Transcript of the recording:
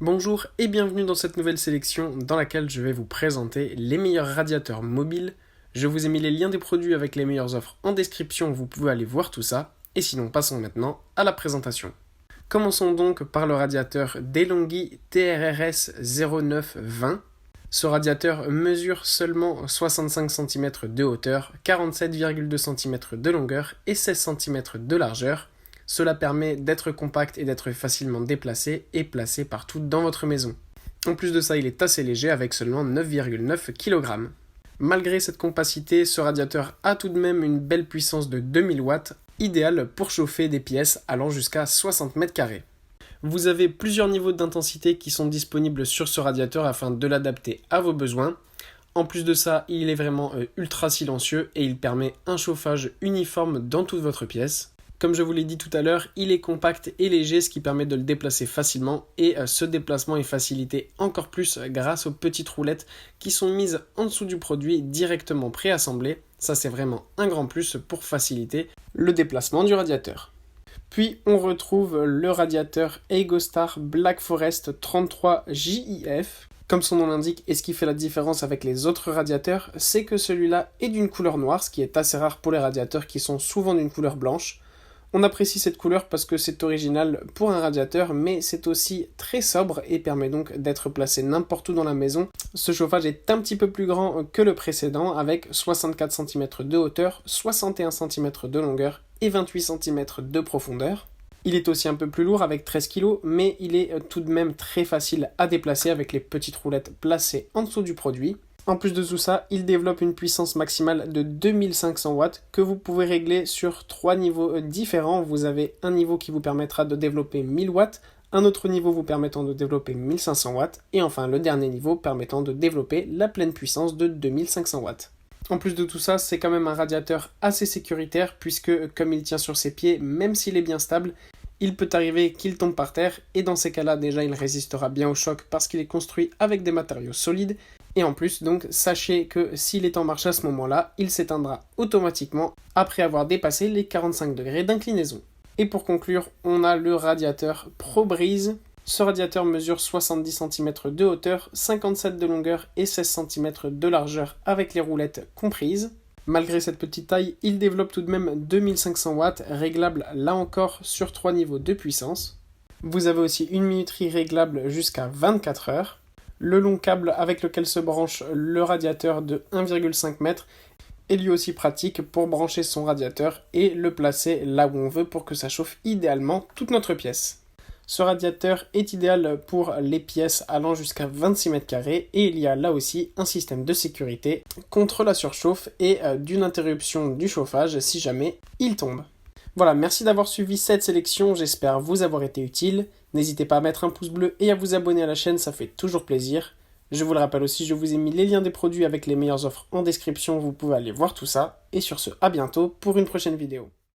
Bonjour et bienvenue dans cette nouvelle sélection dans laquelle je vais vous présenter les meilleurs radiateurs mobiles. Je vous ai mis les liens des produits avec les meilleures offres en description, vous pouvez aller voir tout ça. Et sinon, passons maintenant à la présentation. Commençons donc par le radiateur DeLonghi TRRS 0920. Ce radiateur mesure seulement 65 cm de hauteur, 47,2 cm de longueur et 16 cm de largeur. Cela permet d'être compact et d'être facilement déplacé et placé partout dans votre maison. En plus de ça, il est assez léger avec seulement 9,9 kg. Malgré cette compacité, ce radiateur a tout de même une belle puissance de 2000 watts, idéale pour chauffer des pièces allant jusqu'à 60 mètres carrés. Vous avez plusieurs niveaux d'intensité qui sont disponibles sur ce radiateur afin de l'adapter à vos besoins. En plus de ça, il est vraiment ultra silencieux et il permet un chauffage uniforme dans toute votre pièce. Comme je vous l'ai dit tout à l'heure, il est compact et léger, ce qui permet de le déplacer facilement et ce déplacement est facilité encore plus grâce aux petites roulettes qui sont mises en dessous du produit directement préassemblées. Ça, c'est vraiment un grand plus pour faciliter le déplacement du radiateur. Puis on retrouve le radiateur Eigostar Black Forest 33 JIF. Comme son nom l'indique, et ce qui fait la différence avec les autres radiateurs, c'est que celui-là est d'une couleur noire, ce qui est assez rare pour les radiateurs qui sont souvent d'une couleur blanche. On apprécie cette couleur parce que c'est original pour un radiateur, mais c'est aussi très sobre et permet donc d'être placé n'importe où dans la maison. Ce chauffage est un petit peu plus grand que le précédent, avec 64 cm de hauteur, 61 cm de longueur et 28 cm de profondeur. Il est aussi un peu plus lourd avec 13 kg, mais il est tout de même très facile à déplacer avec les petites roulettes placées en dessous du produit. En plus de tout ça, il développe une puissance maximale de 2500 watts que vous pouvez régler sur 3 niveaux différents. Vous avez un niveau qui vous permettra de développer 1000 watts, un autre niveau vous permettant de développer 1500 watts, et enfin le dernier niveau permettant de développer la pleine puissance de 2500 watts. En plus de tout ça, c'est quand même un radiateur assez sécuritaire puisque comme il tient sur ses pieds, même s'il est bien stable, il peut arriver qu'il tombe par terre et dans ces cas-là, déjà il résistera bien au choc parce qu'il est construit avec des matériaux solides. Et en plus, donc, sachez que s'il est en marche à ce moment-là, il s'éteindra automatiquement après avoir dépassé les 45 degrés d'inclinaison. Et pour conclure, on a le radiateur ProBreeze. Ce radiateur mesure 70 cm de hauteur, 57 de longueur et 16 cm de largeur avec les roulettes comprises. Malgré cette petite taille, il développe tout de même 2500 watts, réglable là encore sur 3 niveaux de puissance. Vous avez aussi une minuterie réglable jusqu'à 24 heures. Le long câble avec lequel se branche le radiateur de 1,5 m est lui aussi pratique pour brancher son radiateur et le placer là où on veut pour que ça chauffe idéalement toute notre pièce. Ce radiateur est idéal pour les pièces allant jusqu'à 26 mètres carrés et il y a là aussi un système de sécurité contre la surchauffe et d'une interruption du chauffage si jamais il tombe. Voilà, merci d'avoir suivi cette sélection, j'espère vous avoir été utile. N'hésitez pas à mettre un pouce bleu et à vous abonner à la chaîne, ça fait toujours plaisir. Je vous le rappelle aussi, je vous ai mis les liens des produits avec les meilleures offres en description, vous pouvez aller voir tout ça. Et sur ce, à bientôt pour une prochaine vidéo.